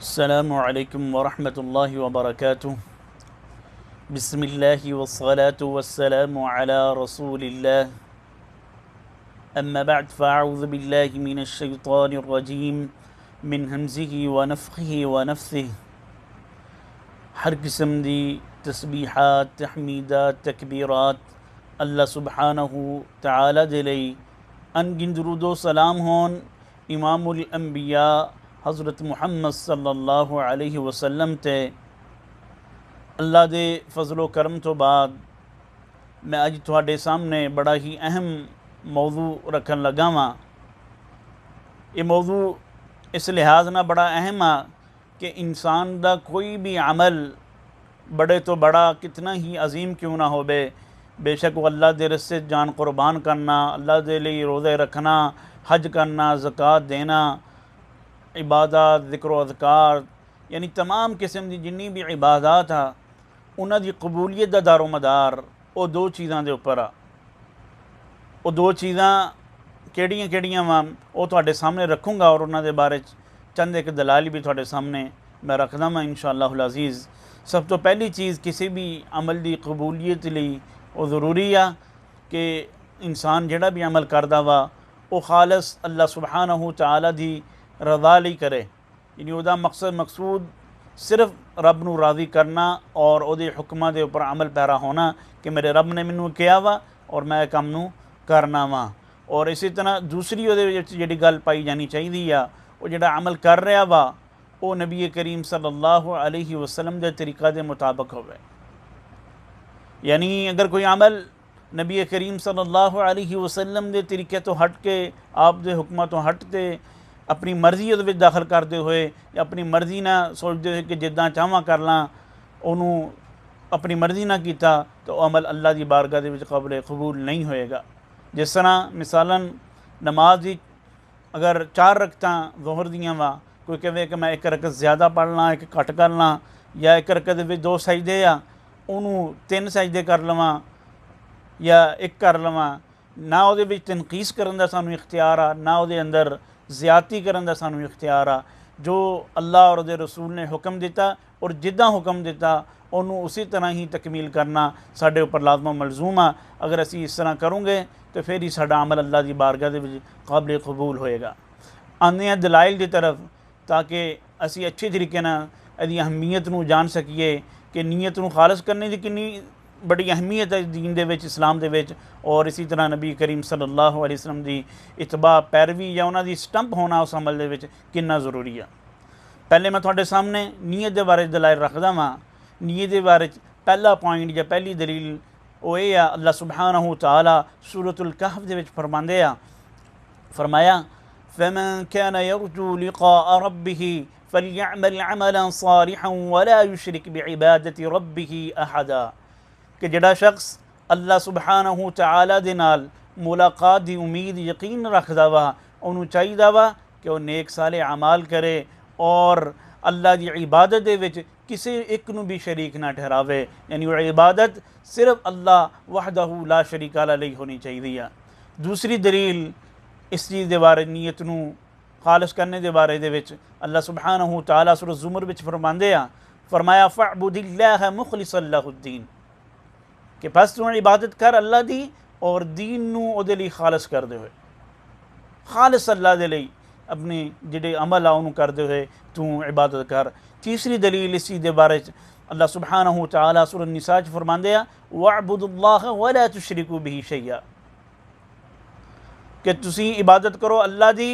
अस्सलामु अलैकुम वरहमतुल्लाहि वबरकातुह। बिस्मिल्लाहि वस्सलातु वस्सलामु अला रसूलिल्लाह। अम्मा बअद फ़अऊज़ु बिल्लाहि मिनश शैतानिर रजीम मिन हमज़िहि व नफ़्ख़िहि व नफ़्सिहि। हर किस्म दी तस्बीहात, तहमीदात, तकबीरात अल्लाह सुब्हानहू तआला दे लई अनगिन दरूदो सलाम होन इमामुल अंबिया हज़रत मुहम्मद सल्लल्लाहु अलैहि वसल्लम ते। अल्लाह दे फजलो करम तो बाद मैं अज तुहाडे सामने बड़ा ही अहम मौजू रखन लगा वां। ये मौजू इस लिहाज ना बड़ा अहम आ कि इंसान दा कोई भी अमल बड़े तो बड़ा कितना ही अजीम क्यों ना होवे, बेशक वो अल्लाह दे रस्ते जान कुर्बान करना, अल्लाह दे लिए रोज़े रखना, हज करना, ज़कात देना, इबादत, ज़िक्र अज़कार, यानी तमाम किस्म की जिन्नी भी इबादत आ उन्हां दी कबूलियत दा दारो मदार वो दो चीज़ां दे उपर आ। वो दो चीज़ां केड़ियां केड़ियां वा वो तुहाडे सामने रखूँगा और उन्हां दे बारे चंद एक दलाल भी तुहाडे सामने मैं रखदा वां इंशाअल्लाहुल अज़ीज़। सब तो पहली चीज़ किसी भी अमल की कबूलियत लई वो ज़रूरी आ कि इंसान जिहड़ा भी अमल करदा वा वो खालस अल्लाह सुब्हानहू तआला दी रज़ा लई करे, यानी उहदा मकसद मकसूद सिर्फ रब नूं राज़ी करना और उहदे हुक्मां दे उपर अमल पैरा होना कि मेरे रब ने मैनूं कहा वा और मैं काम नूं करना वा। और इसी तरह दूसरी उहदे विच जिहड़ी गल पाई जानी चाहिदी आ वो जिहड़ा अमल कर रहा वा वो नबी करीम सल्लल्लाहु अलैहि वसल्लम के तरीक़ा के मुताबिक होवे। यानी अगर कोई अमल नबी करीम सल्लल्लाहु अलैहि वसल्लम के तरीके तो हट के आप दे हुक्मां तो हट के अपनी मर्जी उहदे विच दाखिल करते हुए या अपनी मर्जी ना सोचते हुए कि जिद्दां चाहवां कर लां, उन्होंने अपनी मर्जी ना कीता तो अमल अल्लाह की बारगाह दे विच काबिल कबूल नहीं होएगा। जिस तरह मिसालन नमाज ही अगर 4 रकतां ज़ोहर दियां वा, कोई कहे कि मैं एक रकत ज़्यादा पढ़ ला, एक घट कर ला, या एक रकत दे विच 2 सजदे आ उन्होंने 3 सजदे कर लवां या एक कर लवां, ना उहदे विच तनकीस करन दा सानूं इख्तियार आ, ना उहदे अंदर ज़्यादती करन दा सानूं इख्तियार आ। जो अल्लाह और उहदे रसूल ने हुक्म दिता और जिद्दां हुक्म दिता उन्होंने उसी तरह ही तकमील करना साडे उपर लाज़म मलजूम आ। अगर असी इस तरह करोंगे तो फिर ही साडा अमल अल्लाह की बारगाह दे विच काबिल कबूल होएगा। आने हैं दलाइल की तरफ ताकि असी अच्छे तरीके नाल इहदी अहमियत नूं जान सकीए कि नीयत नूं खालस करने की कितनी बड़ी अहमियत है दीन दे विच, इस्लाम दे विच। और इसी तरह नबी करीम सल्लल्लाहु अलैहि वसल्लम की इतबा पैरवी या उन्हां दी स्टंप होना उस अमल दे विच कितना ज़रूरी है। पहले मैं तुहाडे सामने नीयत के बारे दलाइल रखदा वां। नीयत के बारे पहला पॉइंट या पहली दलील वो ये आ, अल्लाह सुब्हानहू तआला सूरतुल कहफ दे विच फरमांदे आ, फरमाया फमन कान यरजू लिक़ाअ रब्बिही फलयअमल अमलन सालिहन वला युशरिक बिइबादति रब्बिही अहदा। कि जिहड़ा शख्स अल्लाह सुब्हानहू तआला दे नाल मुलाकात की उम्मीद यकीन रखदा वा उन्होंने चाहिदा वा कि वह नेक साले अमाल करे और अल्लाह की इबादत दे विच किसी एक नूं भी शरीक ना ठहरावे, यानी वह इबादत सिर्फ अल्लाह वहदहू ला शरीका लही होनी चाहिए। दूसरी दलील इस चीज़ के बारे नीयत नूं खालस करने के बारे दे विच अल्लाह सुब्हानहू तआला सूरह ज़ुमर विच फरमांदे आ, फरमाया फ़अबुदिल्लाह मुख़लिसन लहुद्दीन कि बस तू इबादत कर अल्लाह दी और दीन नूं उहदे लई खालस करदे हुए, खालस अल्लाह दे लई अपने जिहड़े अमल आ उन्होंने करते हुए तू इबादत कर। तीसरी दलील इस चीज़ के बारे अल्लाह सुब्हानहू तआला सूरह निसा च फरमांदे आ वअबुदुल्लाह वला तुशरिकू बिही शैया कि तुसी इबादत करो अल्लाह दी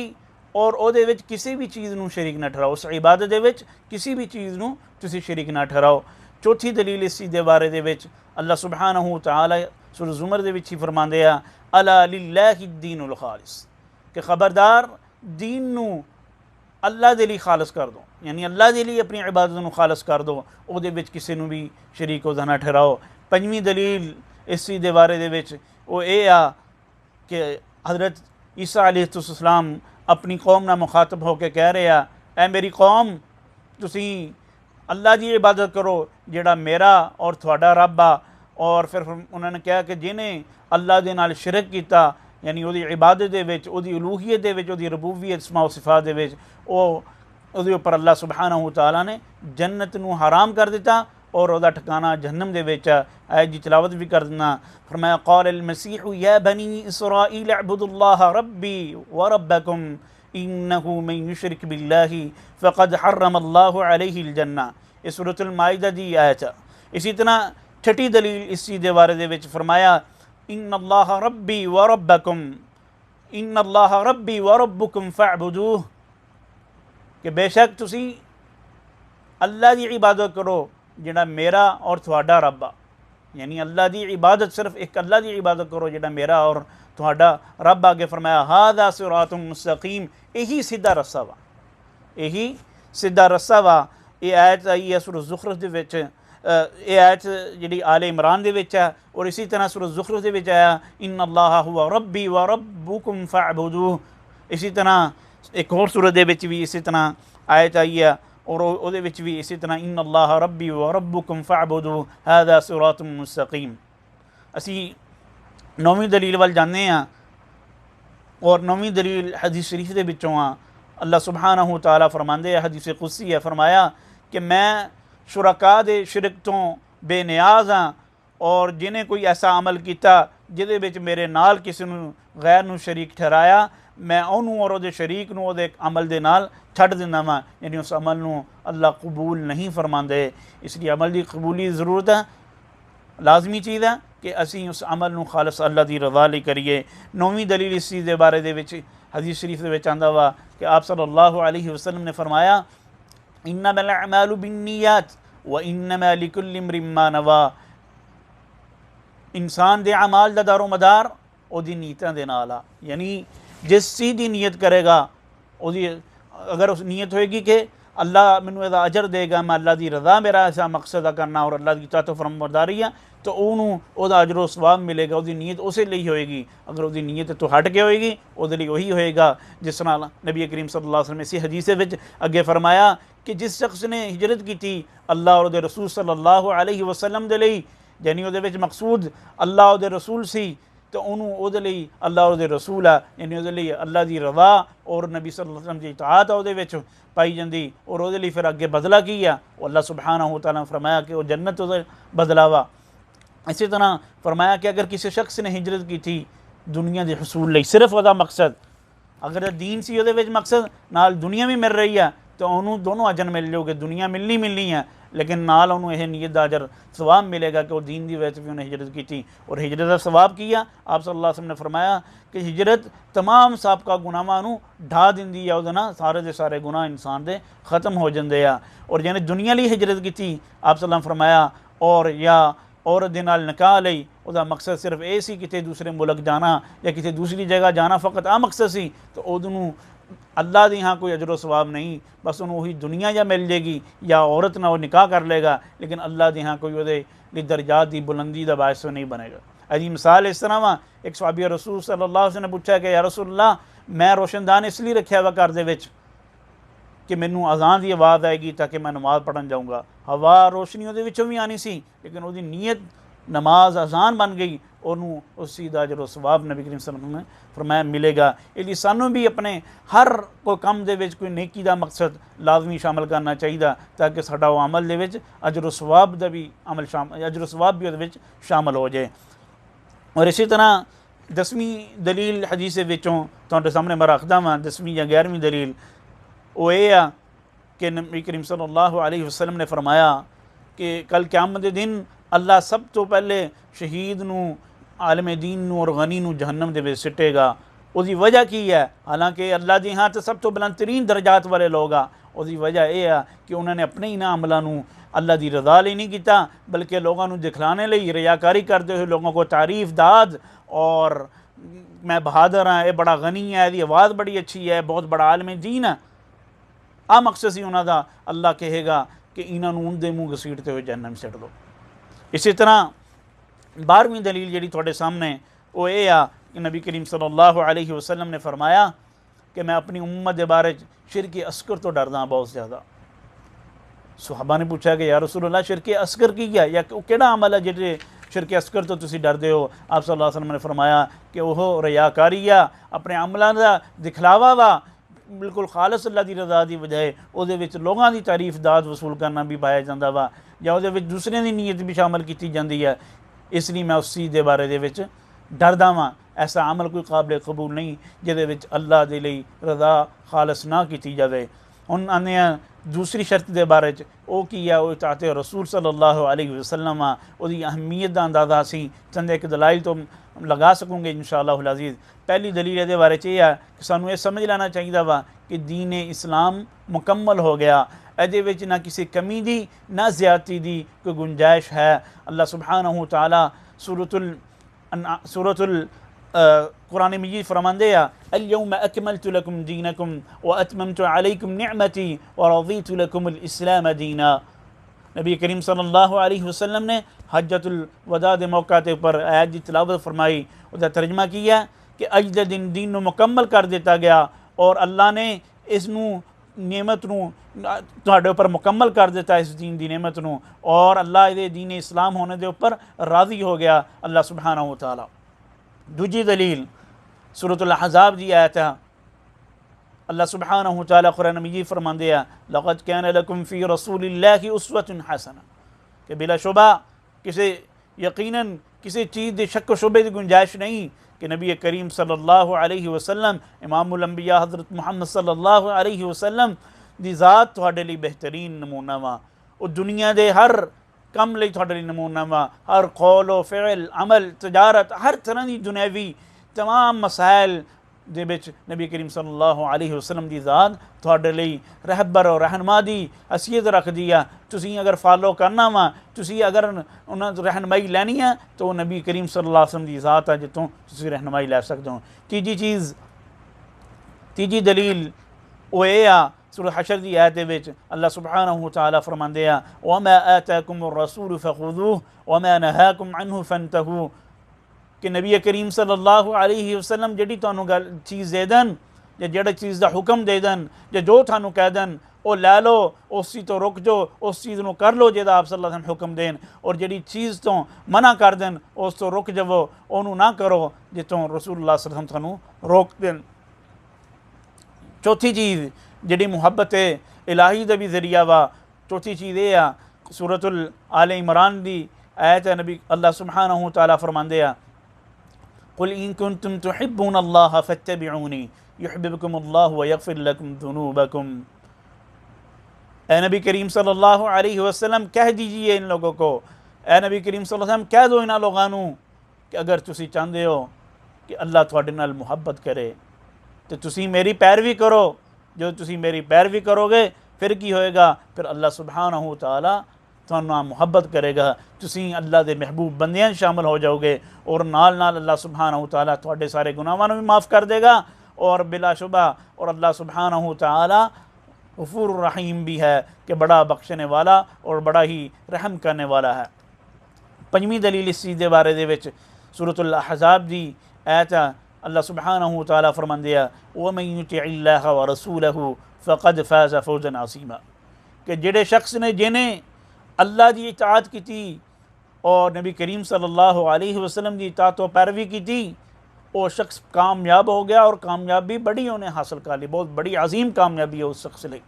और उहदे विच किसी भी चीज़ नूं शरीक ना ठहराओ, उस इबादत दे विच किसी भी चीज़ नूं तुसी शरीक ना ठहराओ। चौथी दलील इस चीज़ के बारे दे विच अल्लाह सुब्हानहू तआला सूरह ज़ुमर दे विच ही फरमांदे आ अला लिल्लाहि दीनुल खालिस कि खबरदार दीन नूं अल्लाह दे लई खालस कर दो, यानी अल्लाह दे लई अपनी इबादत नूं खालस कर दो, उहदे विच किसी नूं भी शरीक उहदा ना ठहराओ। पंजवीं दलील इस चीज़ के बारे दे विच वो ये आ कि हज़रत ईसा अलैहिस्सलाम अपनी कौम नाल मुखातब होकर कह रहे आ, ऐ मेरी कौम तुसी अल्लाह की इबादत करो जिहड़ा मेरा और तुहाडा रब आ। और फिर उन्होंने कहा कि जिन्हें अल्लाह दे नाल शिरक कीता यानी उहदी इबादत दे विच, उहदी उलूहियत दे विच, उहदी रबूबियत इस्मा व सिफात दे विच, वो ਉਹਦੇ ਉੱਪਰ ਅੱਲਾਹ ਸੁਬਹਾਨਹੁ ਤआला ने जन्नत ਨੂੰ हराम कर दिता और ਉਹਦਾ ठिकाना जहन्नम ਦੇ ਵਿੱਚ ਆ। आयत की तिलावत भी कर देना। फरमाया क़ाल अल-मसीह या बनी इसराईल अअबुदुल्लाह रब्बी व रब्बकुम इन्नहु मन युशरिक बिल्लाहि फ़क़द हर्रमल्लाहु अलैहिल जन्नह। इस सूरतुल माइदा दी आयत। इसी तरह छठी दलील इस चीज़ के बारे में फरमाया इन्नल्लाह रब्बी व रब्बकुम इन्नल्लाह रब्बी व रब्बुकुम फ़अबुदूह, कि बेशक तुसी अल्लाह की इबादत करो जिहड़ा मेरा और तुहाडा रब आ। यानी अल्लाह की इबादत सिर्फ एक अल्लाह की इबादत करो जिहड़ा मेरा और तुहाडा रब। आगे फरमाया हादा सिरातुम मुस्तकीम, यही सीधा रस्सा वा, यही सीधा रस्सा वा। ये आयत आई है सूरह ज़ुखरुफ दे विच, ये आयत जिहड़ी आले इमरान दे विच है, और इसी तरह सूरह ज़ुखरुफ दे विच आया इन्नल्लाह हुवा रब्बी व रब्बुकुम फ़अबुदूह। इसी तरह एक और सूरत दे विच भी इसी तरह आयत आई है, और ਉਹਦੇ ਵਿੱਚ भी इसी तरह इन्नल्लाह रब्बी व रब्बुकुम फ़अबुदूह हादा सिरातुम मुस्तकीम। असी नौवीं दलील वाल जाने हाँ, और नौवीं दलील हदीस शरीफ के विचों आ। अल्लाह सुबहानहु तआला फरमांदे है, हदीस कुदसी है, फरमाया कि मैं शुरका दे शिरक तो बेनियाज हाँ, और जिन्हें कोई ऐसा अमल किया जिहदे विच मेरे नाल किसी गैर नूं शरीक ठहराया, मैं उन्होंने और वो शरीक नूं उहदे अमल दे नाल छड्ड दिंदा वां। यानी उस अमल नूं अल्लाह कबूल नहीं फरमांदे। इसलिए अमल की कबूली ज़रूरत है, लाजमी चीज़ है कि असी उस अमल नूं खालिस अल्लाह की रज़ा लई करिए। नौवीं दलील इस चीज़ के बारे दे विच हदीस शरीफ दे विच आंदा वा कि आप सल्लल्लाहु अलैहि वसल्लम ने फरमाया इन्नमल अमालु बिन्नियात व इन्नमा लिकुल्लि इम्रिन मा नवा। इंसान दे अमाल दा दारो मदार उहदी नीयतां दे नाल आ। यानी जिस चीज़ की नीयत करेगा उहदी अगर उस नीयत होएगी कि अल्लाह मैनू इहदा अजर देगा, मैं अल्लाह की रज़ा मेरा ऐसा मकसद है करना और अल्लाह की इताअत फरमाबरदारी है, तो उन्होंने उहदा अजर सवाब मिलेगा। उसकी नीयत उस लिए होएगी। अगर उसकी नीयत तो हट के होएगी उहदे लई वही होएगा जिस तरह नबी करीम सल्लल्लाहु अलैहि वसल्लम इसी हदीस विच अगे फरमाया कि जिस शख्स ने हिजरत की थी अल्लाह और उहदे रसूल सल्लल्लाहु अलैहि वसल्लम दे लई, यानी उहदे विच मकसूद अल्लाह उहदे रसूल सी, तो उन्होंने उहदे लई अल्लाह उहदे रसूल है, यानी उहदे लई अल्लाह की रज़ा और नबी सल्लल्लाहु अलैहि वसल्लम की इताअत उहदे विच पाई जाती। और उहदे लई फिर अगे बदला की है, अल्लाह सुबहानहु तआला ने फरमाया कि वह जन्नत उहदा बदला वा। इसी तरह फरमाया कि अगर किसी शख्स ने हिजरत की थी दुनिया के हसूल लई, सिर्फ वहदा मकसद अगर दीन सी उहदे विच मकसद नाल दुनिया भी मिल रही है, तो उन्होंने दोनों अजर मिल जाओगे, दुनिया मिलनी है, लेकिन नाल उन्होंने यह नीयत का अजर सवाब मिलेगा कि वह दीन की वजह से भी उन्हें हिजरत की थी और हिजरत का सवाब किया। आप सल्लल्लाहु अलैहि वसल्लम ने फरमाया कि हिजरत तमाम साबका गुनाहां नूं ढा दिंदी है, उहदे नाल सारे के सारे गुनाह इंसान दे खत्म हो जाते हैं। और जिन्हें दुनिया लई हिजरत की थी आप सल्लल्लाहु अलैहि वसल्लम फरमाया और या औरत दे नाल निकाह लई उहदा मकसद सिर्फ ये सी किते दूसरे मुल्क जाना या किसी दूसरी जगह जाना, फ़कत आ मकसद सी, तो उहनूं अल्लाह दी हाँ कोई अजर सवाब नहीं, बस उन्होंने वही दुनिया या मिल जाएगी या औरत ना वो निकाह कर लेगा, लेकिन अल्लाह दी हाँ कोई वो दर्जात की बुलंदी का बायस नहीं बनेगा। अजी मिसाल इस तरह वा, एक सहाबी रसूल सल्लल्लाहु अलैहि वसल्लम ने पूछा कि या रसूलल्लाह मैं रोशनदान इसलिए रखा वा घर दे विच कि मैनू अजान की आवाज़ आएगी ताकि मैं नमाज़ पढ़न जाऊँगा। हवा रोशनी उहदे विचों भी आनी सी, लेकिन उसकी नीयत नमाज अजान बन गई, उन्होंने उस चीज़ का जो सवाब नबी करीम सल्लल्लाहु अलैहि वसल्लम ने फरमाया मिलेगा। इसलिए सानू भी अपने हर कोई काम दे विच कोई नेकी का मकसद लाजमी शामिल करना चाहिए ताकि साडा वो अमल दे विच अजर सवाब का भी अमल अजर सवाब भी उहदे विच शामिल हो जाए। और इसी तरह 10वीं दलील हदीस विचों तुहाडे सामने मैं रखदा वां, 10वीं या 11वीं दलील वो ये आ कि नबी करीम सल्लल्लाहु अलैहि वसल्लम ने फरमाया कि कल क़यामत दे दिन अल्लाह सब तो पहले शहीद नूं, आलम दीन नूं और गनी नूं जहन्नम दे विच सिटेगा। उसकी वजह की है, हालांकि अल्लाह दी हाँ तो सब तो बुलंद तरीन दर्जात वाले लोग आ, उसकी वजह यह है कि उन्होंने अपने इन्हां अमलों नूं अल्लाह की रज़ा लई नहीं किया, बल्कि लोगों को दिखलाने लई रियाकारी करते हुए लोगों को तारीफ़ दाद और मैं बहादुर हाँ, ये बड़ा गनी है, इसकी आवाज़ बड़ी अच्छी है, बहुत बड़ा आलम दीन है, आ मकसद सी उन्हों का। अल्लाह कहेगा कि इन्होंने उनके मुँह घसीटते हुए जहन्नम सिट दो। इसी तरह 12वीं दलील जी थोड़े सामने वो ये आ कि नबी करीम सल्लल्लाहु अलैहि वसल्लम ने फरमाया कि मैं अपनी उम्मत के बारे शिरक असगर तो डरदा बहुत ज़्यादा। सुहाबा ने पूछा कि या रसूलल्लाह शिरक असगर की है या केड़ा अमल है जिहड़े शिरक असगर तो तुसीं डरदे हो। आप सल्लल्लाहु अलैहि वसल्लम ने फरमाया कि वह रियाकारी आ, अपने अमलों का दिखलावा वा, बिल्कुल खालस अल्लाह की रज़ा की बजाए उहदे विच लोगों की तारीफ दाद वसूल करना भी पाया जाता वा या उहदे विच दूसरिਆਂ की नीयत भी शामिल की जाती है। इसलिए मैं उस चीज़ के बारे दे विच डरदा वां। ऐसा अमल कोई काबिल कबूल नहीं जिहदे विच अल्लाह दे लई रज़ा खालस ना की जाए। हुण आने दूसरी शर्त के बारे वो की है, वो इताअत रसूल सल्लल्लाहु अलैहि वसल्लम आ। उसकी अहमियत का अंदाज़ा असीं चंद एक दलाइल तो लगा सकूँगे इंशाअल्लाहुल अज़ीज़। पहली दलील ये बारे यह है कि सानू ये समझ लेना चाहिए वा कि दीन इस्लाम मुकम्मल हो गया, ਇਹਦੇ ਵਿੱਚ ना किसी कमी दी ना ज़्यादती दी कोई गुंजाइश है। अल्लाह सुब्हानहू तआला सूरतुल कुरान मजीद फरमांदे अल-यौम अकमलतु लकुम दीनकुम व अतममतु अलैकुम निअमती व रज़ीतु लकुमुल इस्लाम दीना। नबी करीम सल्लल्लाहु अलैहि वसल्लम ने हज्जतुल वदा के मौका के उपर आयत की तिलावत फरमाई। उसका तर्जमा किया कि अज के दिन दीन को मुकम्मल कर दिता गया और अल्लाह ने इसनू नेमत तुहाडे उपर मुकम्मल कर दिता, इस दीन की नेमत नूं, और अल्लाह ये दीन इस्लाम होने के उपर राज़ी हो गया अल्लाह सुब्हानहू तआला। दूजी दलील सूरतुल अहज़ाब की आयत है। अल्लाह सुब्हानहू तआला कुरान मजीद फरमांदे लक़द कान लकुम फ़ी रसूलिल्लाहि उस्वतुन हसना कि बिलाशुबा किसी यकीनन किसी चीज़ के शक शुबे की गुंजाइश नहीं कि नबी करीम सल्लल्लाहु अलैहि वसल्लम इमामुल अंबिया हज़रत मुहम्मद सल्लल्लाहु अलैहि वसल्लम दी ज़ात तुहाडे लई बेहतरीन नमूना वा। वो दुनिया के हर कम लई तुहाडे लई नमूना वा। हर कौल फ़िल अमल तजारत हर तरह की दुनियावी तमाम मसाइल दे विच नबी करीम सल्लल्लाहु अलैहि वसल्लम की ज़ात तुहाडे लई रहबर और रहनुमा की हैसियत रखदी है। तुसीं अगर फॉलो करना वा, तुसीं अगर उन्हां तो रहनुमाई लैनी है तो वो नबी करीम सल्लल्लाहु अलैहि वसल्लम की ज़ात है जितों तुसीं रहनुमाई लै सकते हो। तीजी दलील वो ये आ सूरह हशर की आयत विच अल्लाह सुब्हानहू तआला फरमांदे वमा आताकुमुर रसूल फखुदूहु वमा नहाकुम अन्हु फंतहू कि नबी करीम सल्लल्लाहु अलैहि वसल्लम जिहड़ी तुहानूं गल चीज़ दे देन या जिहड़ी चीज़ का हुक्म दे देन या जो तुहानूं कह देन वो लै लो, उस चीज़ तो रुक जाओ, उस चीज़ को कर लो जिहदा आप सल्लल्लाहु अलैहि वसल्लम हुक्म देन, और जिहड़ी चीज़ तो मना कर देन उस तो रुक जावो, उन्होंने ना करो जितों रसूलुल्लाह सल्लल्लाहु अलैहि वसल्लम तुहानूं रोक देन। चौथी चीज़ जिहड़ी मुहब्बत इलाही का भी ज़रिया वा, चौथी चीज़ ये आ सूरतुल आले इमरान की आयत है। नबी अल्लाह सुब्हानहू तआला फरमांदे कुल इन कुंतुम तुहिब्बूनल्लाह फत्तबिऊनी युहिब्बुकुमुल्लाहु व यग़फिर लकुम ज़ुनूबकुम। ए नबी करीम सल्लल्लाहु अलैहि वसल्लम कह दीजिए इन लोगों को, ए नबी करीम सल्लल्लाहु अलैहि वसल्लम कह दो इन्हां लोगों नूं कि अगर तुसीं चाहते हो कि अल्लाह तुहाडे नाल मुहब्बत करे तो तुसीं मेरी पैरवी करो। जो तुसीं मेरी पैरवी करोगे फिर की होएगा, फिर अल्लाह सुब्हानहू तआला तुहानूं मुहब्बत करेगा, तुसीं अल्लाह के महबूब बंदियां शामिल हो जाओगे, और नाल नाल अल्लाह सुब्हानहू तआला तुहाडे सारे गुनाहां भी माफ़ कर देगा, और बिलाशुबा और अल्लाह सुब्हानहू तआला गफूर रहीम भी है कि बड़ा बख्शने वाला और बड़ा ही रहम करने वाला है। पंजवीं दलील इस चीज़ के बारे दे विच सूरतुल अहज़ाब की आयत अल्लाह सुब्हानहू तआला फरमांदे वमन युतिइल्लाह व रसूलहू फ़क़द फ़ाज़ फ़ौज़न अज़ीमा कि जिहड़े शख्स ने जिन्हें अल्लाह की इताअत की और नबी करीम सल्लल्लाहु अलैहि वसल्लम की इताअत व पैरवी की, वो शख्स कामयाब हो गया, और कामयाबी बड़ी उन्हें हासिल कर ली, बहुत बड़ी अजीम कामयाबी है उस शख्स लिए।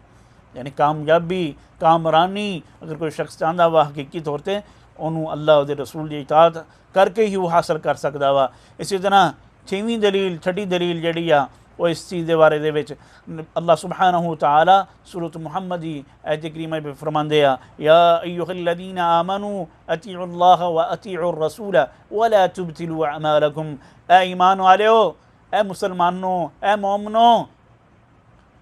यानी कामयाबी कामरानी अगर कोई शख्स चाहता वा हकीकी तौर पर उन्होंने अल्लाह के रसूल की इताअत करके ही वो हासिल कर सकता वा। इसी तरह छठी दलील जिहड़ी आ वो इस चीज़ के बारे दे विच अल्लाह सुब्हानहू तआला सूरत मुहम्मद की आयत करीमा में फरमांदे या अय्युहल्लज़ीना आमनू अतीउल्लाह व अतीउर रसूल वला तुबतिलू अमालकुम। ए ईमान वालेओ, ए मुसलमानों, ए मोमिनो,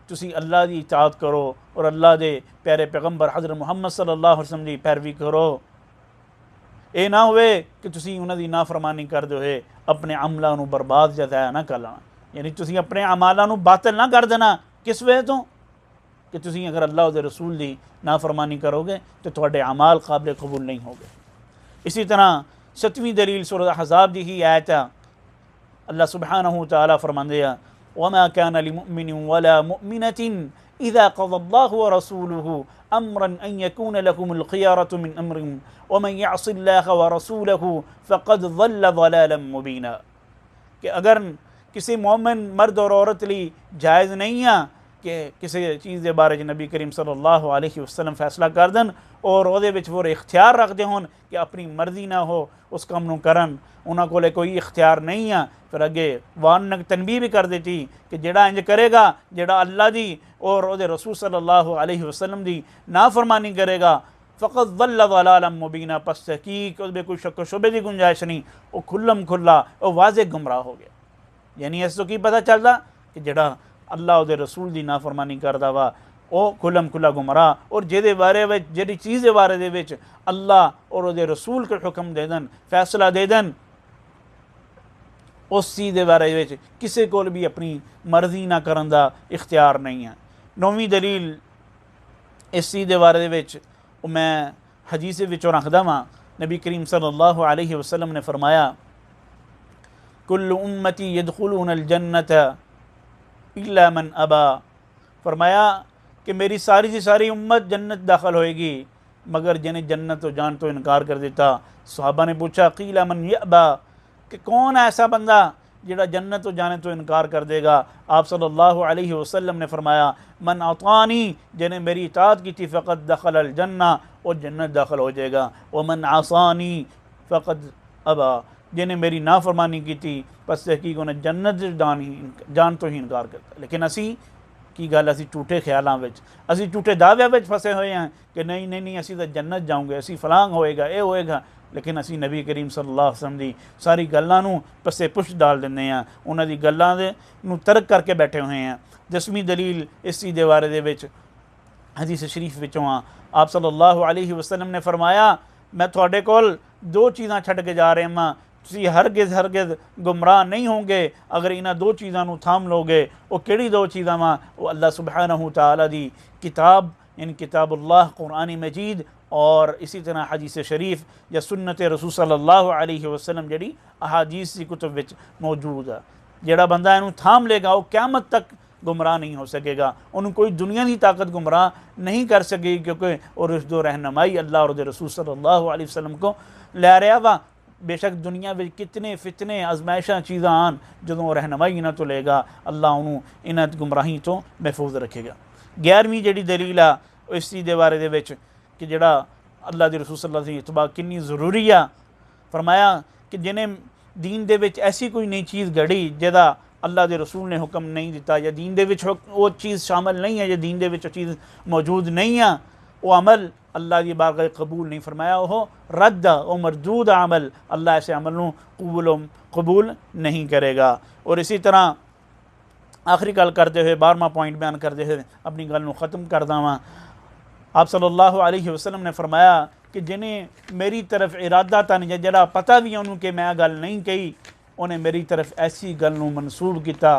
तुसी अल्लाह की इताअत करो और अल्लाह के प्यारे पैगंबर हज़रत मुहम्मद सल्लल्लाहु अलैहि वसल्लम की पैरवी करो। ये ना होवे कि तुसी उन्हां दी नाफरमानी करदे होए अपने अमलों को बर्बाद या ज़ाया ना कर लेना, यानी तुसी अपने अमालों को बातिल ना कर देना। किस वजह तो कि तुसी अगर अल्लाह के रसूल की नाफरमानी करोगे तो तुहाडे अमाल काबिल कबूल नहीं होंगे। इसी तरह सतवीं दलील सूरह अहज़ाब की ही आयत है। अल्लाह सुब्हानहू तआला फरमांदे वमा कान लिमुमिनिन वला मुमिनतिन इज़ा क़ज़ल्लाहु व रसूलुहु अम्रन अन यकून लहुमुल ख़ियरतु मिन अम्रिहिम वमन यअसिल्लाह व रसूलहु फ़क़द ज़ल्ल ज़लालन मुबीना कि अगर किसी मोमिन मर्द और औरत लिए जायज़ नहीं है कि किसी चीज़ के बारे नबी करीम सल्लल्लाहु अलैहि वसल्लम फैसला कर देन और ਉਹਦੇ ਵਿੱਚ वो इख्तियार रखते होन कि अपनी मर्जी ना हो उस काम नूं करन, उन्हां कोले कोई इख्तियार नहीं आ। फिर अगे वार्निंग तनबीह भी कर देती कि जेड़ा इंज करेगा, जेड़ा अल्लाह दी और ਉਹਦੇ रसूल सल्लल्लाहु अलैहि वसल्लम दी नाफरमानी करेगा, फ़क़त ज़ल्ल ज़लालन मुबीना, पस तहकीक उसमें कोई शक शुबे की गुंजाइश नहीं, वो खुल्लम खुल्ला और वाज़े गुमराह हो गया। यानी इस तो की पता चलता कि जेड़ा अल्लाह और रसूल की नाफरमानी करता वा वो खुल्लम खुल्ला गुमराह, और जिहदे बारे में जिहड़ी चीज़ के बारे दे विच अल्लाह और उसदे रसूल के हुक्म दे देन, फैसला दे देन, उस चीज़ के बारे में किसी को भी अपनी मर्जी ना करन दा इख्तियार नहीं है। नौवीं दलील इस चीज़ के बारे में मैं हदीस विचों रखदा वां, नबी करीम सल्लल्लाहु अलैहि वसल्लम ने फरमाया कुल्लु उम्मती यदखुलूनल जन्नत इल्ला मन अबा, फरमाया कि मेरी सारी की सारी उम्मत जन्नत दाखिल होएगी मगर जिन्हें जन्नत तो जान तो इनकार कर देता। सहाबा ने पूछा क़ीला मन यअबा, कि कौन है ऐसा बंदा जिहड़ा जन्नत तो जाने तो इनकार कर देगा। आप सल्लल्लाहु अलैहि वसल्लम ने फरमाया मन अतानी, जिन्हें मेरी इताअत की थी फ़क़द दखलल जन्ना, और जन्नत दाखिल हो जाएगा। व मन आसानी फ़क़द अबा, जिन्हें मेरी नाफरमानी की थी बस तहकीक उन्हें जन्नत जान तो ही इनकार करता। लेकिन असी की गल, असी झूठे ख्यालों में, असी झूठे दाव्यां में फसे हुए हैं कि नहीं नहीं नहीं असी तो जन्नत जाऊँगे, असी फलांग होएगा, ये होएगा, लेकिन असी नबी करीम सल्लल्लाहु अलैहि वसल्लम की सारी गल्लां नूं पस्से पुश डाल दिंदे हैं, उन्हां दी गल्लां दे नूं तर्क करके बैठे हुए हैं। 10वीं दलील इस चीज़ के बारे दे विच हदीस शरीफ विचों आप सल्लल्लाहु अलैहि वसल्लम ने फरमाया मैं तुहाडे कोल दो चीज़ां छड्ड के जा रहा हां, तुसीं हरगिज़ गुमराह नहीं होंगे अगर इन्हां दो चीज़ों को थाम लोगे। वो किहड़ी दो चीज़ां वा? वो अल्लाह सुब्हानहू तआला दी किताब, इन किताबुल्लाह कुरान मजीद, और इसी तरह हदीस शरीफ या सुन्नत रसूल सल्लल्लाहु अलैहि वसल्लम जिहड़ी अहादीस की कुतुब विच मौजूद है। जिहड़ा बंदा इनू थाम लेगा वो क़यामत तक गुमराह नहीं हो सकेगा, उन्होंने कोई दुनिया की ताकत गुमराह नहीं कर सकेगी, क्योंकि और उस दो रहनुमाई अल्लाह और रसूल सल्लल्लाहु अलैहि वसल्लम को लै रहा वा। बेशक दुनिया में कितने फितने आजमाइशा चीज़ां आन, जो रहनुमाई इन्हां तो लेगा अल्लाह उन्होंने इन्हां गुमराही तो महफूज रखेगा। 11वीं जिहड़ी दलील आ इस चीज़ के बारे दे विच कि जिहड़ा अल्लाह के रसूल सल्लल्लाहु अलैहि वसल्लम इत्तबा कितनी ज़रूरी आ, फरमाया कि जिन्हें दीन दे विच ऐसी कोई नई चीज़ घड़ी जिहदा अल्लाह के रसूल ने हुक्म नहीं दिता, या दीन दे विच वो चीज़ शामिल नहीं है, या दीन दे विच चीज़ मौजूद नहीं है, वो अमल अल्लाह की बारगाह कबूल नहीं, फरमाया वो रद्द और मरदूद अमल, अल्लाह ऐसे अमल को कबूल नहीं करेगा। और इसी तरह आखिरी गल करते हुए 12वां पॉइंट बयान करते हुए अपनी गल को ख़त्म कर देवां। आप सल्लल्लाहु अलैहि वसल्लम ने फरमाया कि जिन्हें मेरी तरफ इरादा तन या जरा पता भी उन्होंने कि मैं गल नहीं कही, उन्हें मेरी तरफ ऐसी गल नूं मनसूब किया,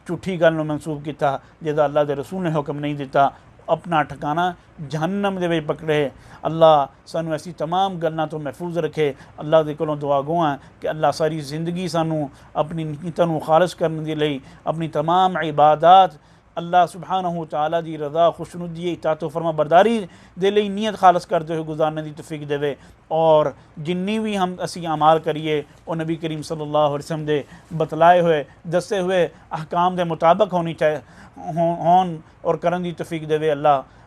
झूठी गल नूं मनसूब किया जिहदा अल्लाह के रसूल ने हुक्म नहीं दिता, अपना ठिकाना जहन्नम दे विच पकड़े। अल्लाह सानू ऐसी तमाम गल्लां तो महफूज रखे। अल्लाह दे कोलों दुआ गो है कि अल्लाह सारी ज़िंदगी सानू अपनी नीयतां नूं खालिस करने दे लई अपनी तमाम इबादत अल्लाह सुब्हानहू तआला दी रज़ा खुशनुदी इताअत फरमा बरदारी दे लई नीयत खालिस करते हुए गुजारने की तौफीक देवे, और जिन्नी भी हम असी अमाल करिए वो नबी करीम सल्लल्लाहु अलैहि वसल्लम दे बतलाए हुए दसे हुए अहकाम के मुताबिक होनी चाहिए होन और करन दी तौफीक देवे।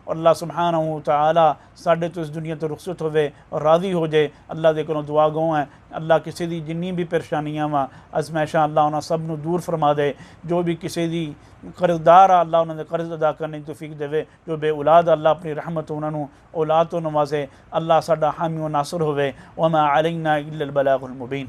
अल्लाह सुब्हानहू तआला साडे तो इस दुनिया तो रुखसत होवे और राज़ी हो जाए। अल्लाह दे कोलों दुआ गो है अल्लाह किसी दी जिन्नी भी परेशानियां वा अजमैशां अल्लाह उन्हां सब नूं दूर फरमा दे। जो भी किसी दी कर्जदार आ अल्लाह उन्हां दे कर्ज अदा करने की तौफीक देवे। जो बे औलाद अल्लाह अपनी रहमत उन्हां नूं औलाद तो नवाजे। अल्लाह साडा हामी व नासर होवे। वमा अलैना इल्लल बलागुल मुबीन।